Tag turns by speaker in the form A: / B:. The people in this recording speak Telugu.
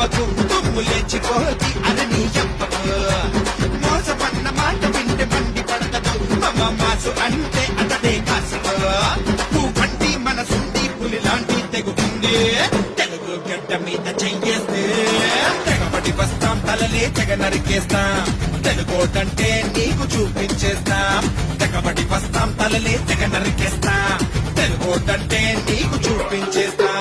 A: నవ్వకు తుమ్ము లేచిపోతి అరణి చెప్పకు మోసపన్న మాట వింటే బండి పడతదు మమ మాసు అంటే అతడే కాసుకో పండి మనసుండి పులి లాంటి తెగుతుంది తెలుగు గడ్డ మీద చెయ్యేస్తే తెగబడి వస్తాం తలలే తెగ నరికేస్తాం తెలుగోటంటే నీకు చూపించేస్తాం తెగబడి వస్తాం తలలే తెగ నరికేస్తాం తెలుగోటంటే నీకు చూపించేస్తాం